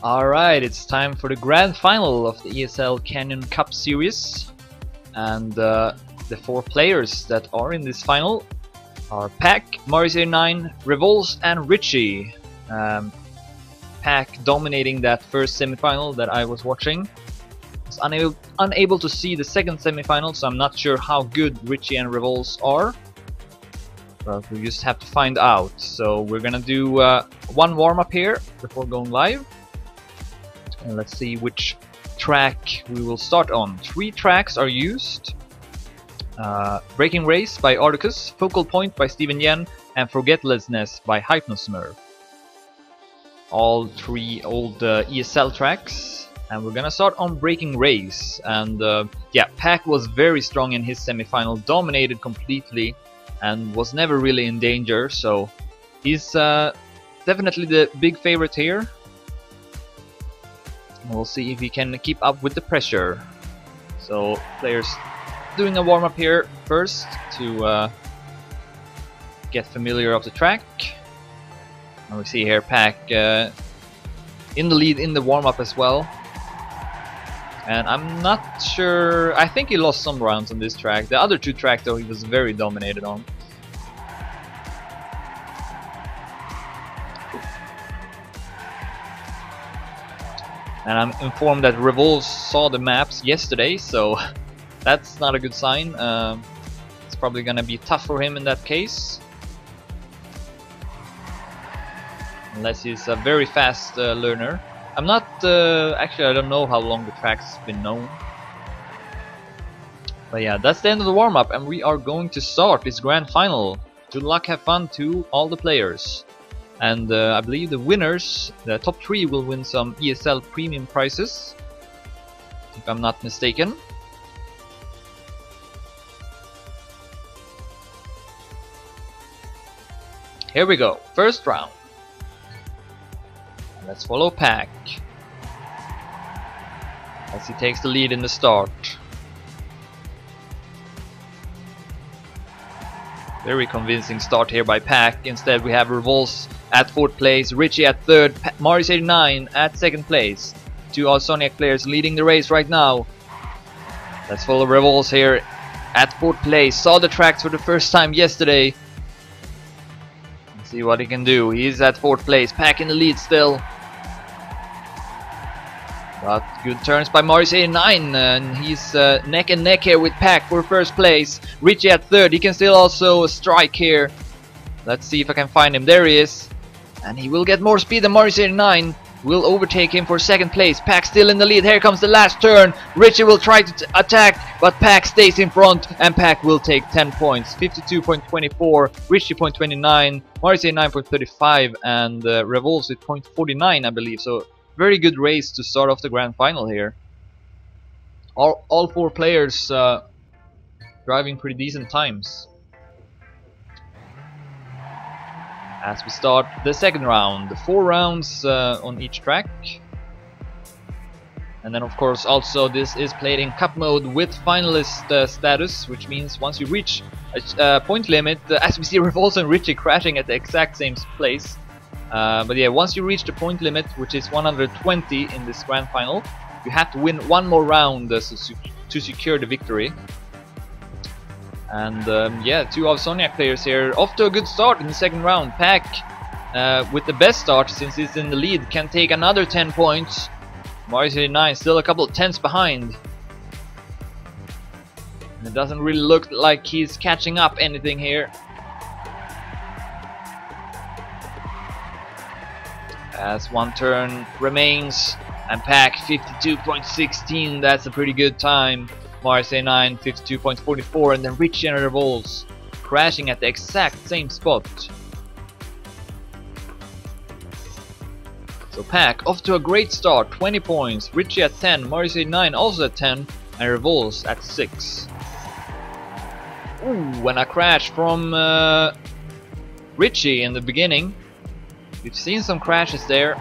Alright, it's time for the grand final of the ESL Canyon Cup Series. And the 4 players that are in this final are Pack, Maurice89, Revolz and Richie. Pack dominating that first semi-final that I was watching. I was unable to see the second semi-final, so I'm not sure how good Richie and Revolz are. But we just have to find out. So we're gonna do one warm-up here before going live. And let's see which track we will start on. 3 tracks are used. Breaking Race by Articus, Focal Point by Steven Yen, and Forgetlessness by Hypnosmurf. All 3 old ESL tracks. And we're gonna start on Breaking Race. And yeah, Pack was very strong in his semi-final, dominated completely, and was never really in danger. So he's definitely the big favorite here. We'll see if he can keep up with the pressure. So players doing a warm-up here first to get familiar of the track. And we see here Pack in the lead in the warm-up as well. And I'm not sure, I think he lost some rounds on this track. The other 2 tracks though he was very dominated on. And I'm informed that Revolz saw the maps yesterday, so that's not a good sign. It's probably gonna be tough for him in that case. Unless he's a very fast learner. I'm not, actually I don't know how long the track's been known. But yeah, that's the end of the warm-up and we are going to start this grand final. Good luck, have fun to all the players. And I believe the winners, the top 3, will win some ESL premium prizes, if I'm not mistaken. Here we go, first round. Let's follow Pack as he takes the lead in the start. Very convincing start here by Pack. Instead we have Revolz at 4th place, Richie at 3rd, Maurice89 at 2nd place. 2 Alsoniac players leading the race right now. Let's follow Revolz here at 4th place. Saw the tracks for the first time yesterday. Let's see what he can do. He's at 4th place, Pack in the lead still. But good turns by Maurice89, and he's neck and neck here with Pack for 1st place. Richie at 3rd, he can still also strike here. Let's see if I can find him. There he is. And he will get more speed than Maurice89. Will overtake him for 2nd place. Pack still in the lead. Here comes the last turn. Richie will try to attack, but Pack stays in front, and Pack will take 10 points. 52.24, Richie 0.29, Maurice89 0.35, and Revolz with 0.49, I believe. So very good race to start off the grand final here. All 4 players driving pretty decent times. As we start the 2nd round, 4 rounds on each track. And then of course also this is played in cup mode with finalist status, which means once you reach a point limit, as we see Revolz and Richie crashing at the exact same place. But yeah, once you reach the point limit, which is 120 in this grand final, you have to win 1 more round to secure the victory. And yeah, 2 Alsoniac players here off to a good start in the 2nd round. Pack with the best start since he's in the lead can take another 10 points. Maurice89 still a couple of tenths behind. And it doesn't really look like he's catching up anything here. As 1 turn remains, and Pack 52.16, that's a pretty good time. Maurice89 52.44, and then Richie and Revolz crashing at the exact same spot. So Pack off to a great start, 20 points, Richie at 10, Maurice89 also at 10, and Revolz at 6. Ooh, and a crash from Richie in the beginning. We've seen some crashes there.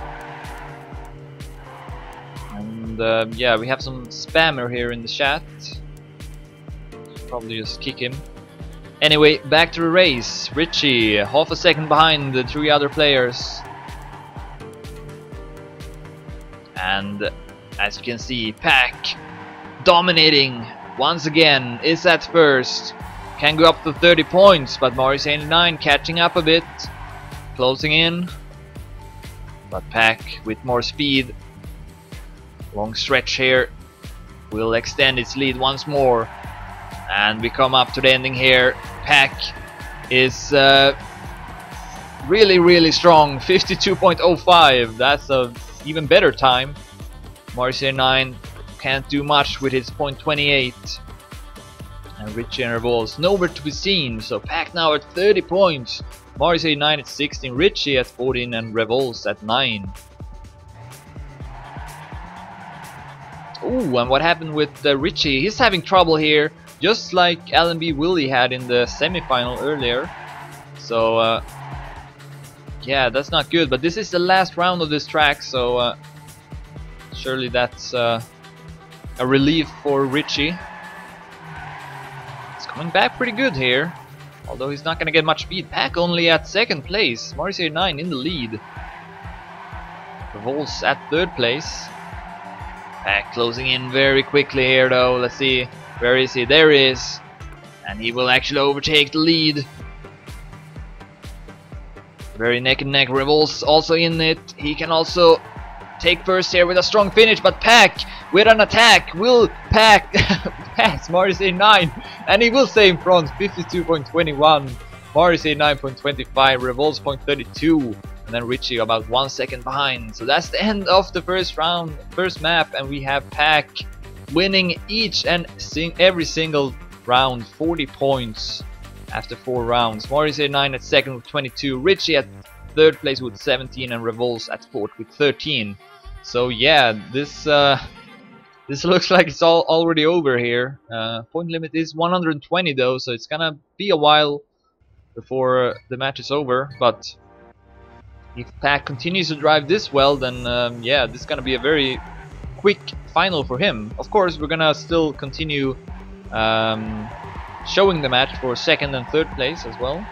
And yeah, we have some spammer here in the chat. Probably just kick him. Anyway, back to the race. Richie, half a second behind the 3 other players. And as you can see, Pack dominating once again, is at first. Can go up to 30 points, but Maurice89 catching up a bit, closing in. But Pack with more speed. Long stretch here will extend its lead once more. And we come up to the ending here. Pack is really strong, 52.05. That's a even better time. Maurice89 can't do much with his .28. And Richie and Revolves nowhere to be seen, so Pack now at 30 points. Maurice89 at 16, Richie at 14 and Revolves at 9. Ooh, and what happened with Richie? He's having trouble here, just like LNB Willie had in the semi-final earlier. So yeah, that's not good, but this is the last round of this track, so surely that's a relief for Richie. He's coming back pretty good here, although he's not gonna get much speed. Pack only at 2nd place, Maurice89 in the lead. Revolts at 3rd place. Pack closing in very quickly here though. Let's see, where is he? There he is, and he will actually overtake the lead. Very neck and neck. Revolts also in it. He can also take first here with a strong finish, but Pack with an attack will Pack pass Maurice89, and he will stay in front. 52.21, Maurice89 .25, Revolts .32, and then Richie about 1 second behind. So that's the end of the first round, first map, and we have Pack winning each and every single round, 40 points after 4 rounds. Maurice89 at 2nd with 22, Richie at 3rd place with 17, and Revolts at 4th with 13. So yeah, this looks like it's already over here. Point limit is 120 though, so it's gonna be a while before the match is over. But if Pack continues to drive this well, then yeah, this is gonna be a very quick final for him. Of course, we're gonna still continue showing the match for 2nd and 3rd place as well.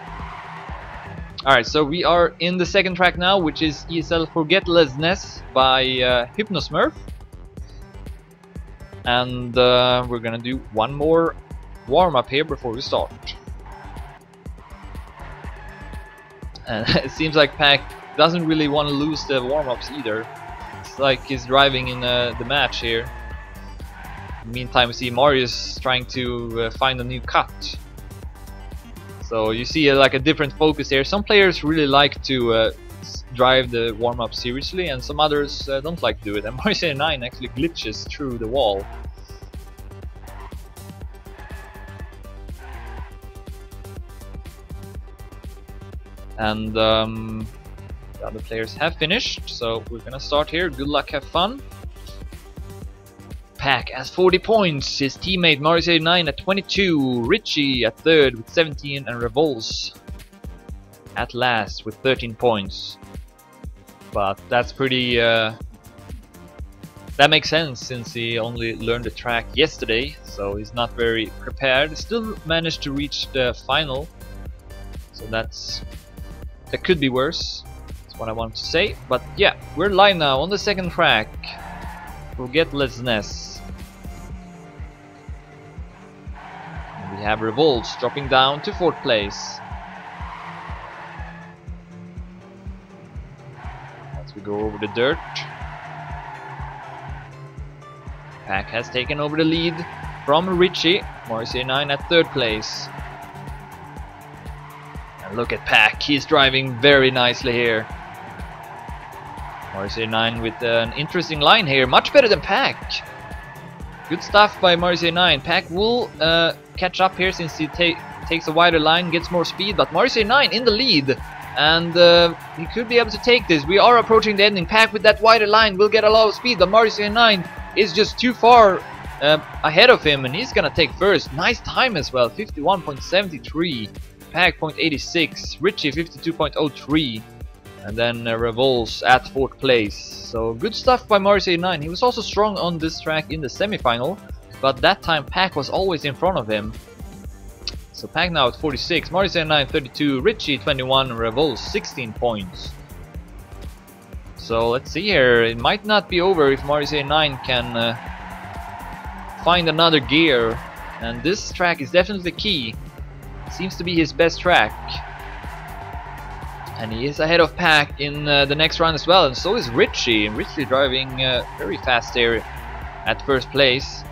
Alright, so we are in the 2nd track now, which is ESL Forgetlessness by Hypnosmurf. And we're gonna do one more warm-up here before we start. And it seems like Pack doesn't really want to lose the warm-ups either. It's like he's driving in the match here. In the meantime, we see Marius trying to find a new cut. So you see like a different focus here. Some players really like to drive the warm-up seriously, and some others don't like to do it. And Maurice89 actually glitches through the wall. And the other players have finished, so we're gonna start here. Good luck, have fun. Pack has 40 points, his teammate Maurice89 at 22, Richie at 3rd with 17, and Revolts at last with 13 points. But that's pretty that makes sense since he only learned the track yesterday, so he's not very prepared. Still managed to reach the final, so that could be worse. That's what I wanted to say. But yeah, we're live now on the 2nd track, Forgetlessness. We have Revolts dropping down to 4th place. As we go over the dirt, Pack has taken over the lead from Richie. Maurice89 at 3rd place. And look at Pack, he's driving very nicely here. Maurice89 with an interesting line here, much better than Pack. Good stuff by Maurice89. Pack will catch up here since he takes a wider line, gets more speed, but Maurice89 in the lead, and he could be able to take this. We are approaching the ending. Pack with that wider line will get a lot of speed, but Maurice89 is just too far ahead of him, and he's gonna take first. Nice time as well, 51.73. Pack .86, Richie 52.03, and then Revolts at 4th place. So good stuff by Maurice89. He was also strong on this track in the semi-final, but that time Pack was always in front of him. So Pack now at 46, Maurice89 32, Richie 21, Revolts 16 points. So let's see here, it might not be over if Maurice 9 can find another gear, and this track is definitely key. Seems to be his best track, and he is ahead of Pack in the next round as well, and so is Richie. Richie driving very fast there at first place.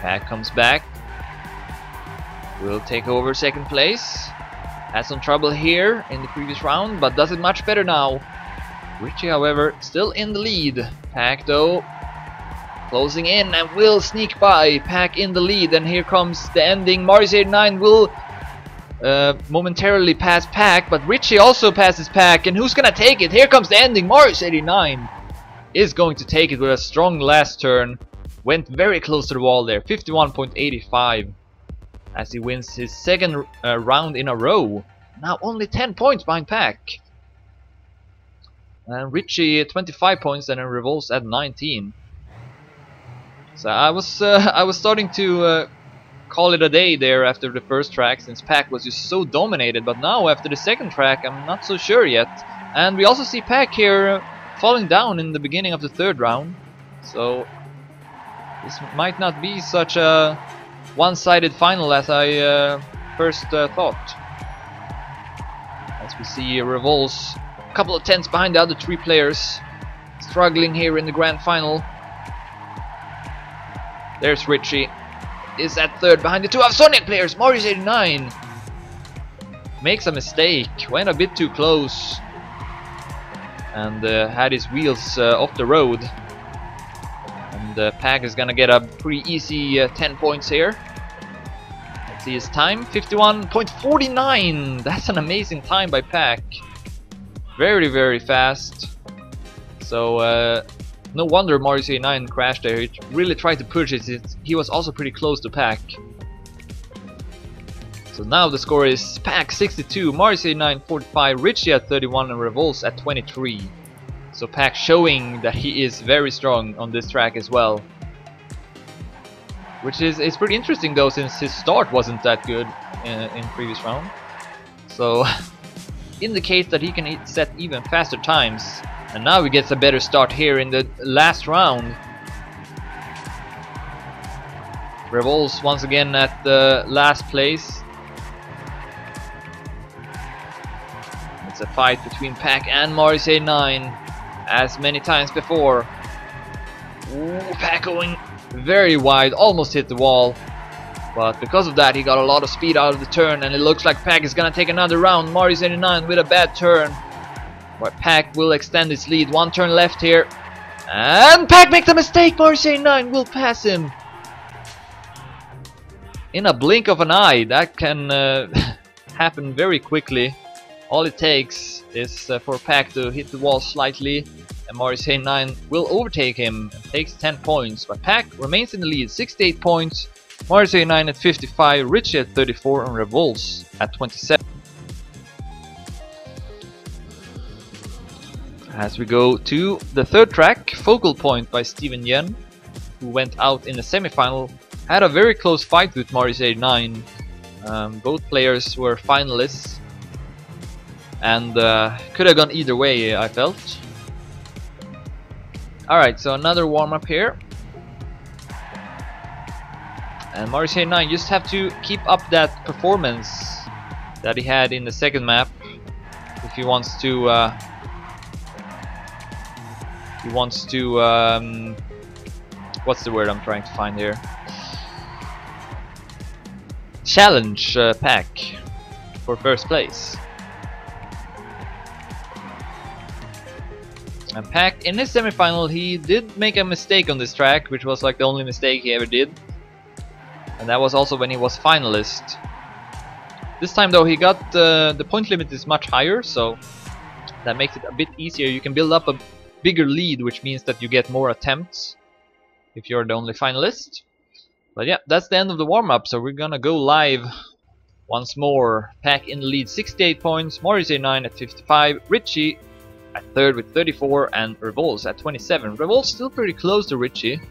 Pack comes back, will take over second place. Had some trouble here in the previous round, but does it much better now. Richie, however, still in the lead. Pack, though, closing in and will sneak by. Pack in the lead, and here comes the ending. Maurice 89 will momentarily pass Pack, but Richie also passes Pack, and who's gonna take it? Here comes the ending. Maurice 89 is going to take it with a strong last turn. Went very close to the wall there, 51.85, as he wins his second round in a row. Now only 10 points behind Pack. And Richie 25 points, and then Revolts at 19. So I was starting to call it a day there after the first track, since Pack was just so dominated. But now after the second track, I'm not so sure yet. And we also see Pack here falling down in the beginning of the third round. So this might not be such a one-sided final as I first thought. As we see Revolts a couple of tenths behind the other three players, struggling here in the grand final. There's Richie, is at third behind the two Avsonic players. Maurice 89 makes a mistake, went a bit too close, and had his wheels off the road. And Pack is gonna get a pretty easy 10 points here. Let's see his time, 51.49. That's an amazing time by Pack. Very, very fast. So no wonder Maurice 89 crashed there. He really tried to push it. He was also pretty close to Pack. So now the score is Pack 62, Maurice 89 45, Richie at 31, and Revolts at 23. So Pack showing that he is very strong on this track as well. Which is it's pretty interesting though, since his start wasn't that good in previous round. So indicates that he can set even faster times. And now he gets a better start here in the last round. Revolts once again at the last place. It's a fight between Pack and Maurice 89, as many times before. Ooh, Pack going very wide, almost hit the wall. But because of that, he got a lot of speed out of the turn, and it looks like Pack is gonna take another round. Maurice 89 with a bad turn. But Pack will extend his lead. One turn left here. And Pack makes a mistake. Maurice 89 will pass him in a blink of an eye. That can happen very quickly. All it takes is for Pack to hit the wall slightly, and Maurice 89 will overtake him and takes 10 points. But Pack remains in the lead, 68 points. Maurice 89 at 55, Richie at 34, and Revolts at 27. As we go to the third track, Focal Point by Steven Yen, who went out in the semi-final, had a very close fight with Maurice 89. Both players were finalists, and could have gone either way, I felt. Alright, so another warm-up here. And Maurice 89 just have to keep up that performance that he had in the second map if he wants to what's the word I'm trying to find here? Challenge Pack for first place. And Pack in his semi-final, he did make a mistake on this track, which was like the only mistake he ever did. And that was also when he was finalist. This time though, he got the point limit is much higher, so that makes it a bit easier. You can build up a bigger lead, which means that you get more attempts if you're the only finalist. But yeah, that's the end of the warm-up, so we're gonna go live once more. Pack in the lead, 68 points, Maurice 89 at 55, Richie at third with 34, and Revolts at 27. Revolts still pretty close to Richie.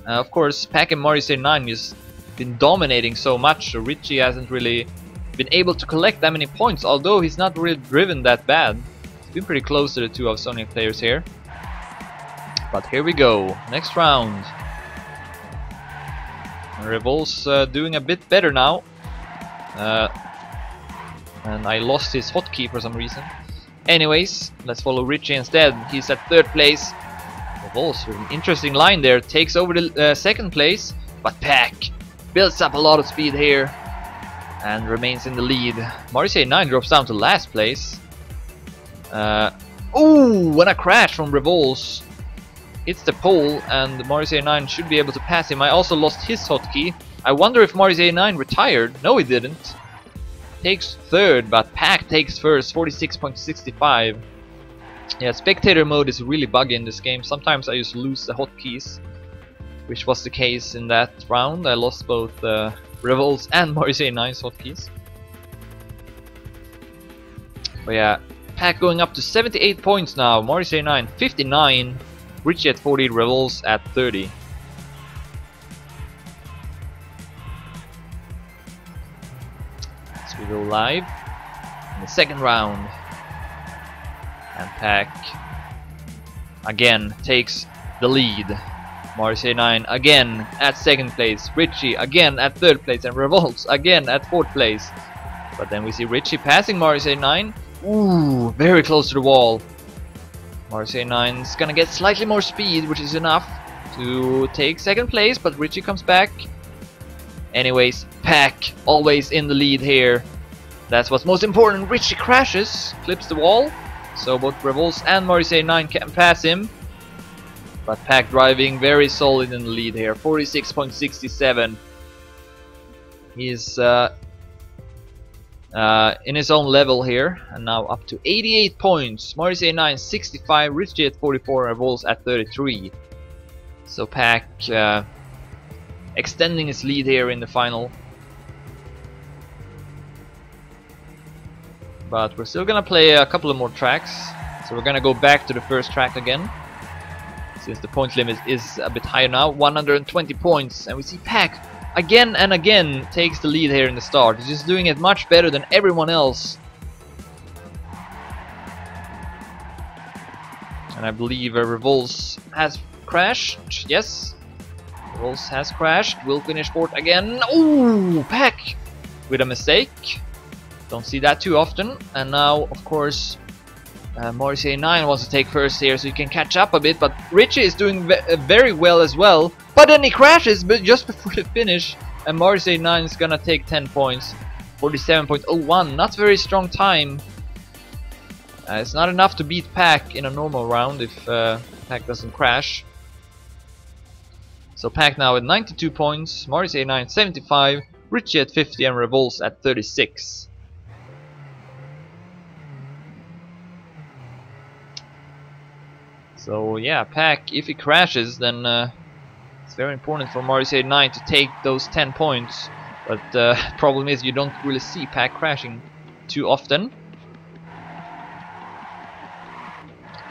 Of course, Pack and Maurice 89 just been dominating so much, so Richie hasn't really been able to collect that many points, although he's not really driven that bad. been pretty close to the two Sonic players here. But here we go, next round. Revol's doing a bit better now. And I lost his hotkey for some reason. Anyways, let's follow Richie instead. He's at 3rd place. Revol's with an interesting line there. Takes over the 2nd place. But Pack builds up a lot of speed here. And remains in the lead. Marseille 9 drops down to last place. Ooh, when a crash from Revol's. It's the pole, and Marseille 9 should be able to pass him. I also lost his hotkey. I wonder if Marseille 9 retired. No, he didn't. Takes 3rd, but Pack takes 1st, 46.65. Yeah, spectator mode is really buggy in this game. Sometimes I just lose the hotkeys, which was the case in that round. I lost both Revol's and Marseille 9's hotkeys. But yeah, Pack going up to 78 points now. Marseille 9 59. Richie at 40, Revol's at 30. So we go live in the 2nd round. And Pack again takes the lead. Marseille 9 again at 2nd place. Richie again at 3rd place. And Revol's again at 4th place. But then we see Richie passing Marseille 9. Ooh, very close to the wall. Marseille 9's gonna get slightly more speed, which is enough to take 2nd place, but Richie comes back. Anyways, Pack always in the lead here. That's what's most important. Richie crashes, clips the wall, so both Revol's and Marseille 9 can pass him. But Pack driving very solid in the lead here, 46.67. He's in his own level here, and now up to 88 points. Marseille 9 65, Richie at 44, Revol's at 33. So Pack extending his lead here in the final. But we're still gonna play a couple of more tracks, so we're gonna go back to the first track again, since the point limit is a bit higher now, 120 points, and we see Pack again and again takes the lead here in the start. He's just doing it much better than everyone else. And I believe Revol's has crashed. Yes, Revol's has crashed. Will finish 4th again. Ooh, Pack with a mistake. Don't see that too often. And now, of course, Marseille 9 wants to take 1st here, so he can catch up a bit. But Richie is doing very well as well. But then he crashes, but just before the finish, and Marseille 9 is gonna take 10 points, 47.01. Not very strong time. It's not enough to beat Pack in a normal round if Pack doesn't crash. So Pack now at 92 points, Marseille 9 75, Richie at 50, and Revol's at 36. So yeah, Pack, if he crashes, then it's very important for Marseille 9 to take those 10 points. But the problem is you don't really see Pack crashing too often.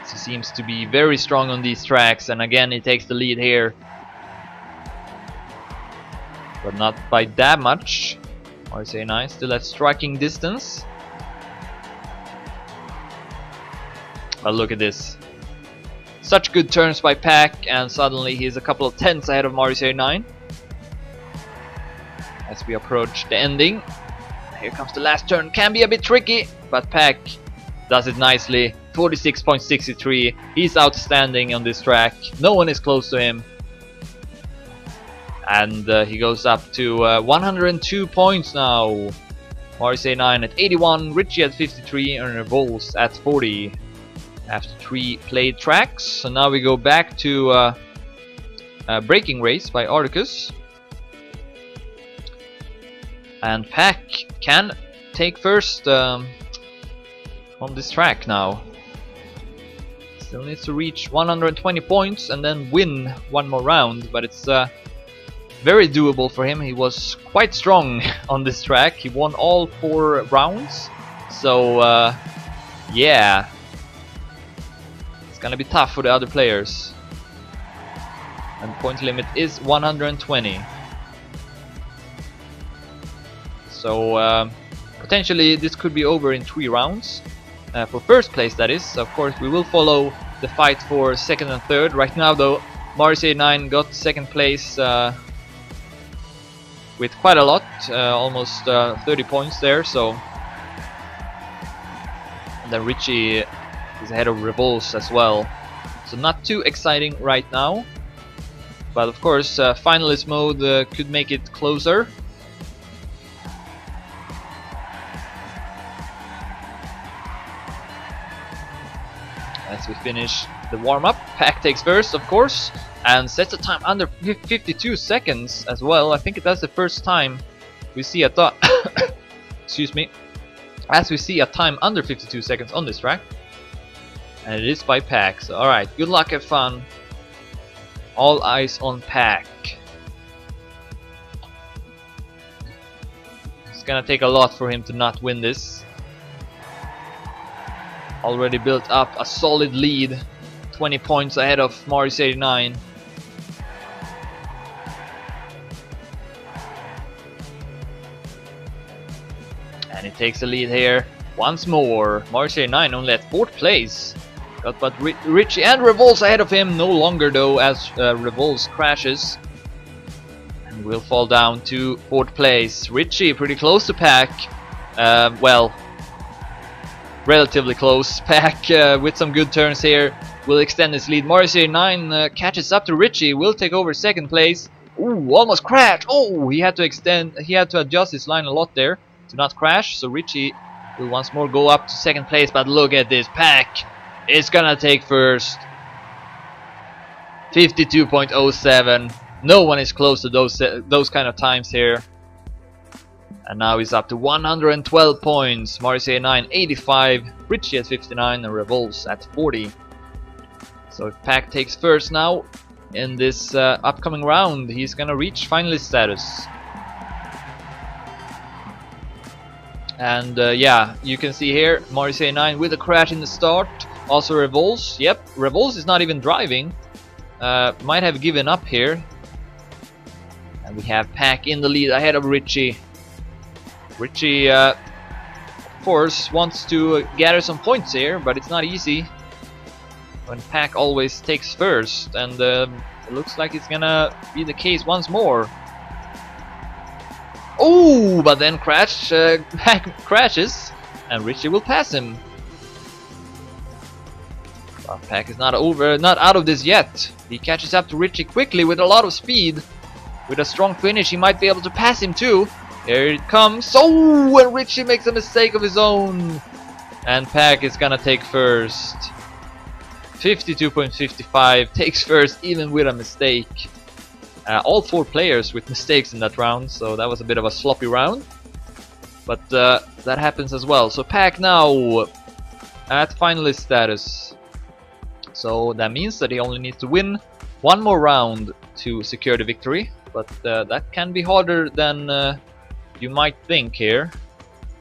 He seems to be very strong on these tracks, and again he takes the lead here. But not by that much. Marseille 9 still at striking distance. But look at this. Such good turns by Pack, and suddenly he's a couple of tenths ahead of Marseille 9. As we approach the ending. Here comes the last turn. Can be a bit tricky, but Pack does it nicely. 46.63. He's outstanding on this track. No one is close to him. And he goes up to 102 points now. Marseille 9 at 81, Richie at 53, and Revol's at 40. After 3 played tracks, so now we go back to Breaking Race by Articus. And Pack can take 1st on this track now. Still needs to reach 120 points and then win one more round, but it's very doable for him. He was quite strong on this track. He won all 4 rounds, so yeah. Gonna be tough for the other players, and point limit is 120. So potentially this could be over in 3 rounds, for first place, that is. Of course, we will follow the fight for second and third. Right now, though, Mars89 got second place with quite a lot, almost 30 points there. So, and then Richie is ahead of Revolz as well. So not too exciting right now, but of course, finalist mode could make it closer. As we finish the warm-up, Pack takes first, of course, and sets a time under 52 seconds as well. I think that's the first time we see a excuse me, as we see a time under 52 seconds on this track, and it is by Pack. So, all right, good luck, have fun. All eyes on Pack. It's gonna take a lot for him to not win this. Already built up a solid lead, 20 points ahead of Mars89. And he takes the lead here once more. Mars89 only at 4th place. But Richie and Revolz ahead of him, no longer though, as Revolz crashes. And will fall down to 4th place. Richie pretty close to Pack. Well, relatively close. Pack with some good turns here will extend his lead. Mars89 catches up to Richie, will take over 2nd place. Ooh, almost crashed. Oh, he had to adjust his line a lot there to not crash. So Richie will once more go up to 2nd place. But look at this, Pack is gonna take first. 52.07. No one is close to those kind of times here. And now he's up to 112 points. Mars89 85, Richie at 59, and Revolz at 40. So if Pack takes first now in this upcoming round, he's gonna reach finalist status. And yeah, you can see here Mars89 with a crash in the start. Also Revolz. Yep, Revolz is not even driving. Might have given up here. And we have Pack in the lead ahead of Richie. Richie, of course, wants to gather some points here, but it's not easy when Pack always takes first, and it looks like it's gonna be the case once more. Oh, but then Pack crashes, and Richie will pass him. But Pack is not out of this yet. He catches up to Richie quickly with a lot of speed. With a strong finish, he might be able to pass him too. Here it comes. Oh, and Richie makes a mistake of his own. And Pack is gonna take first. 52.55, takes first even with a mistake. All 4 players with mistakes in that round, so that was a bit of a sloppy round. But that happens as well. So Pack now at finalist status. So that means that he only needs to win one more round to secure the victory. But that can be harder than you might think here.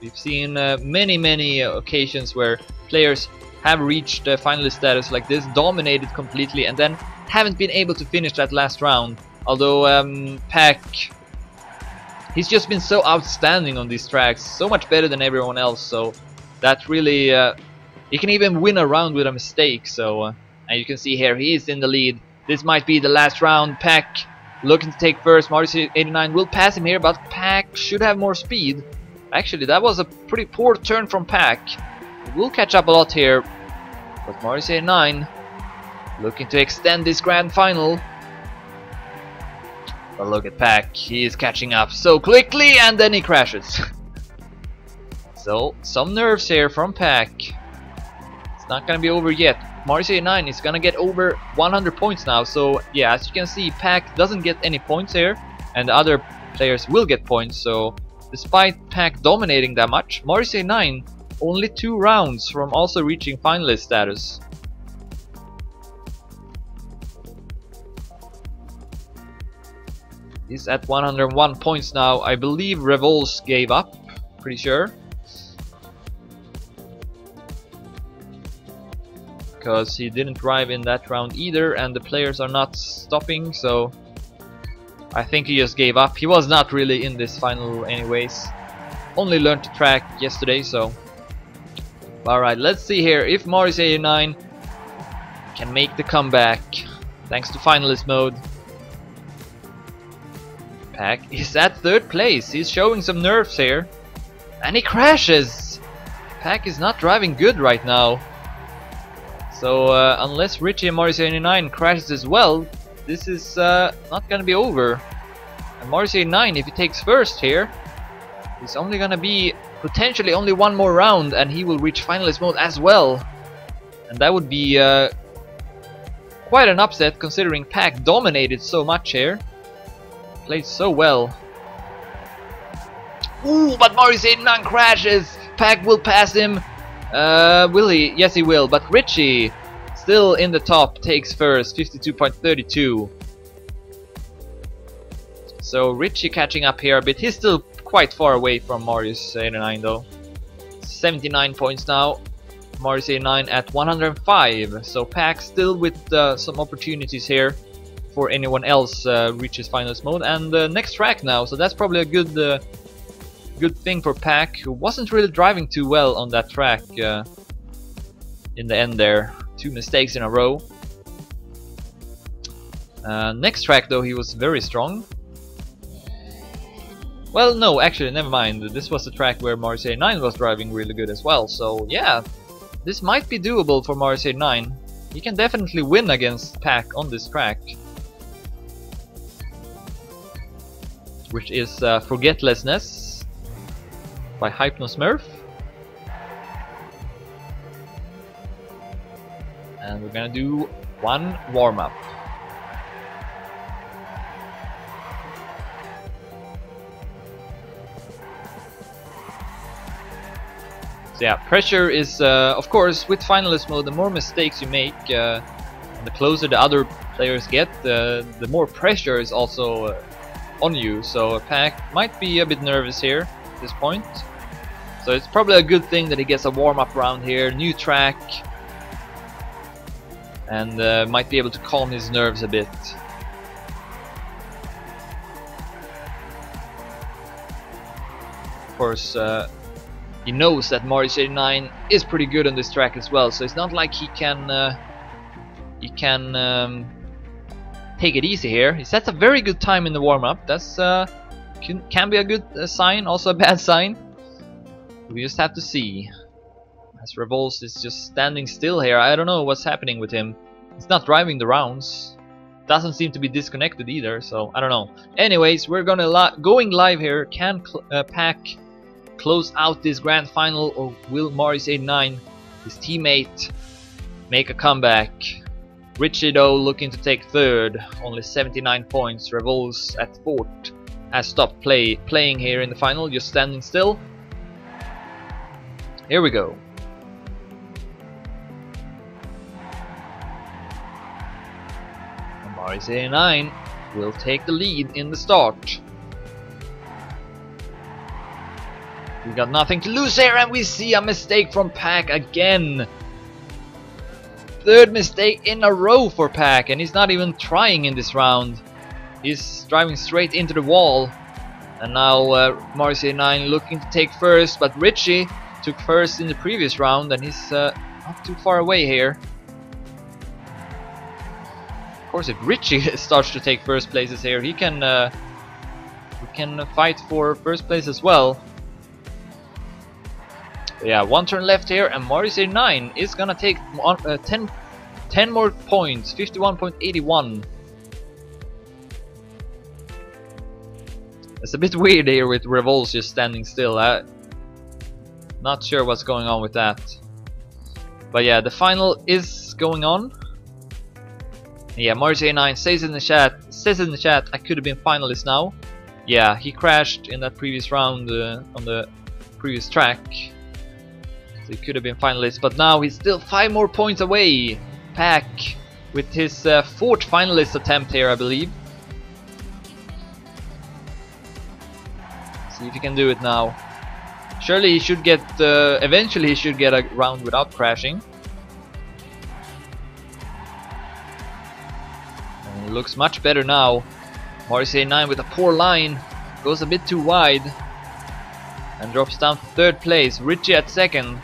We've seen many occasions where players have reached finalist status like this, dominated completely, and then haven't been able to finish that last round. Although Pack, he's just been so outstanding on these tracks, so much better than everyone else. So that really, he can even win a round with a mistake. So and you can see here he is in the lead. This might be the last round. Pack looking to take first. Mars89 will pass him here, but Pack should have more speed. Actually, that was a pretty poor turn from Pack. He will catch up a lot here, but Mars89 looking to extend this grand final. But look at Pack, he is catching up so quickly, and then he crashes. So some nerves here from Pack. It's not gonna be over yet. Mars89 is gonna get over 100 points now. So yeah, as you can see, Pack doesn't get any points here, and the other players will get points. So despite Pack dominating that much, Mars89 only 2 rounds from also reaching finalist status. He's at 101 points now. I believe Revolz gave up, pretty sure. Because he didn't drive in that round either, and the players are not stopping, so I think he just gave up. He was not really in this final anyways. Only learned to track yesterday, so Alright, let's see here if Morris89 can make the comeback thanks to finalist mode. Pack is at 3rd place. He's showing some nerves here. And he crashes! Pack is not driving good right now. So unless Richie and Morris89 crashes as well, this is not gonna be over. And Morris89, if he takes first here, he's only gonna be potentially only one more round and he will reach finalist mode as well. And that would be quite an upset considering Pack dominated so much here. Played so well. Ooh, but Morris89 crashes! Pack will pass him. Will he? Yes, he will. But Richie, still in the top, takes first, 52.32. So Richie catching up here a bit. He's still quite far away from Morris89 though. 79 points now. Morris89 at 105. So Pack still with some opportunities here for anyone else reaches finalist mode. And next track now. So that's probably a good thing for Pack, who wasn't really driving too well on that track in the end there. 2 mistakes in a row. Next track though, he was very strong. Well, no, actually, never mind. This was the track where Morris89 was driving really good as well. So yeah, this might be doable for Morris89. He can definitely win against Pack on this track, which is Forgetlessness by Hypnosmurf. And we're gonna do one warm-up. So yeah, pressure is, of course, with finalist mode, the more mistakes you make, and the closer the other players get, the more pressure is also on you. So Pack might be a bit nervous here at this point. So it's probably a good thing that he gets a warm-up round here, new track, and might be able to calm his nerves a bit. Of course, he knows that Morris89 is pretty good on this track as well, so it's not like he can take it easy here. He sets a very good time in the warm-up. That's can be a good sign, also a bad sign. We just have to see. As Revolts is just standing still here. I don't know what's happening with him. He's not driving the rounds. Doesn't seem to be disconnected either, so I don't know. Anyways, we're going live here. Can Pack close out this grand final, or will Morris89, his teammate, make a comeback? Richie though looking to take 3rd, only 79 points. Revolts at 4th has stopped playing here in the final, just standing still. Here we go. Morris89 will take the lead in the start. We got nothing to lose here, and we see a mistake from Pack again. 3rd mistake in a row for Pack, and he's not even trying in this round. He's driving straight into the wall. And now Morris89 looking to take first, but Richie took first in the previous round, and he's not too far away here. Of course, if Richie starts to take first places here, he can fight for first place as well. Yeah, 1 turn left here, and Morris89 is gonna take 10 more points, 51.81. It's a bit weird here with Revolts just standing still. Not sure what's going on with that. But yeah, the final is going on. Yeah, Morris89 says in the chat, I could have been finalist now. Yeah, he crashed in that previous round on the previous track. So he could have been finalist, but now he's still 5 more points away. Pack with his 4th finalist attempt here, I believe. See if he can do it now. Surely he should get, eventually he should get a round without crashing. And it looks much better now. Morris89 with a poor line, goes a bit too wide and drops down to 3rd place. Richie at 2nd.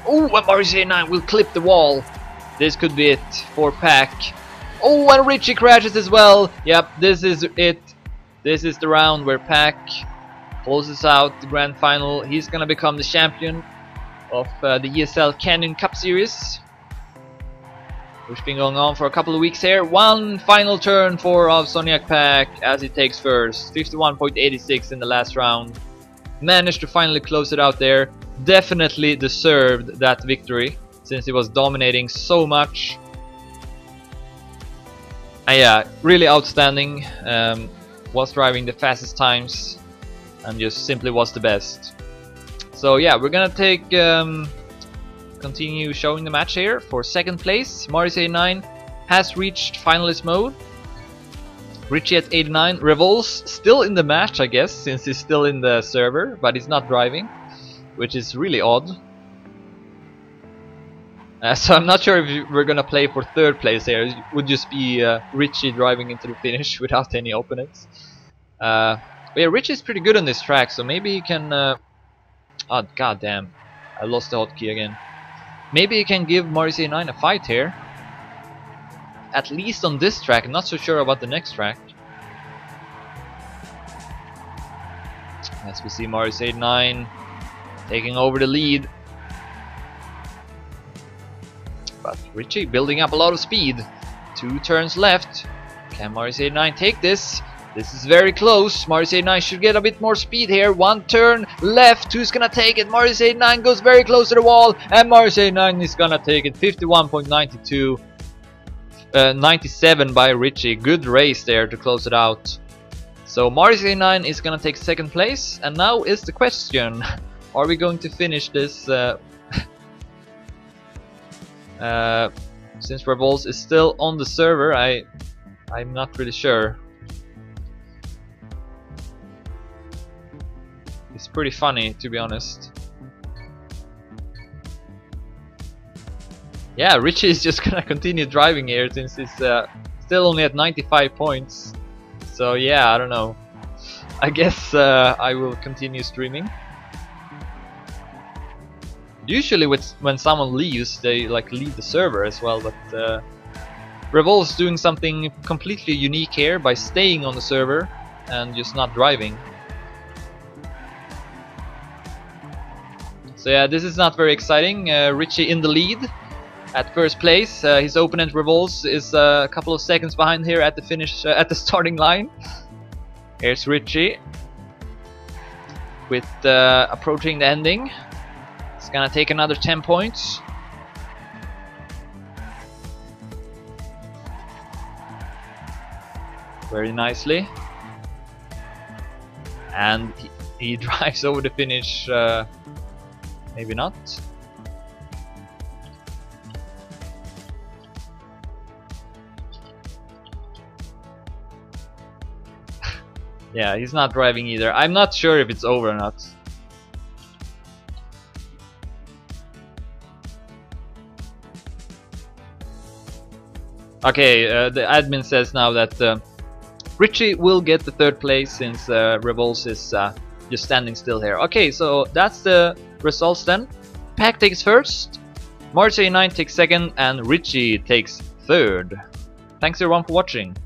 Oh, and Maurice 9 will clip the wall. This could be it for Pack. Oh, and Richie crashes as well. Yep, this is it. This is the round where Pack closes out the grand final. He's gonna become the champion of the ESL Canyon Cup Series, which has been going on for a couple of weeks here. One final turn for Soniac Pack as he takes first. 51.86 in the last round. Managed to finally close it out there. Definitely deserved that victory since he was dominating so much. And yeah, really outstanding. Was driving the fastest times and just simply was the best. So yeah, we're gonna take continue showing the match here. For second place, Maurice 89 has reached finalist mode. Richie at 89, Revol's still in the match, I guess, since he's still in the server, but he's not driving, which is really odd. So I'm not sure if we're gonna play for third place here. It would just be Richie driving into the finish without any opponents. But yeah, Richie's pretty good on this track, so maybe he can... oh, goddamn. I lost the hotkey again. Maybe he can give Maurice 9 a fight here. At least on this track, I'm not so sure about the next track. As we see Maurice 9 taking over the lead. But Richie building up a lot of speed. 2 turns left. Can Maurice 9 take this? This is very close. Maurice 9 should get a bit more speed here. 1 turn left. Who's gonna take it? Maurice 9 goes very close to the wall, and Maurice 9 is gonna take it. 51.92. 97 by Richie. Good race there to close it out. So Maurice 9 is gonna take second place, and now is the question: are we going to finish this? Since Revolz is still on the server, I'm not really sure. It's pretty funny, to be honest. Yeah, Richie is just gonna continue driving here since he's still only at 95 points. So yeah, I don't know. I guess I will continue streaming. Usually when someone leaves, they like leave the server as well, but Revol's doing something completely unique here by staying on the server and just not driving. So yeah, this is not very exciting. Richie in the lead at first place. His opponent Revolz is a couple of seconds behind here at the finish, at the starting line. Here's Richie with approaching the ending. It's gonna take another 10 points. Very nicely. And he drives over the finish. Maybe not. Yeah, he's not driving either. I'm not sure if it's over or not. Okay, the admin says now that Richie will get the third place since Revolz is just standing still here. Okay, so that's the results then. Pack takes first, Maurice 9 takes second, and Richie takes third. Thanks everyone for watching.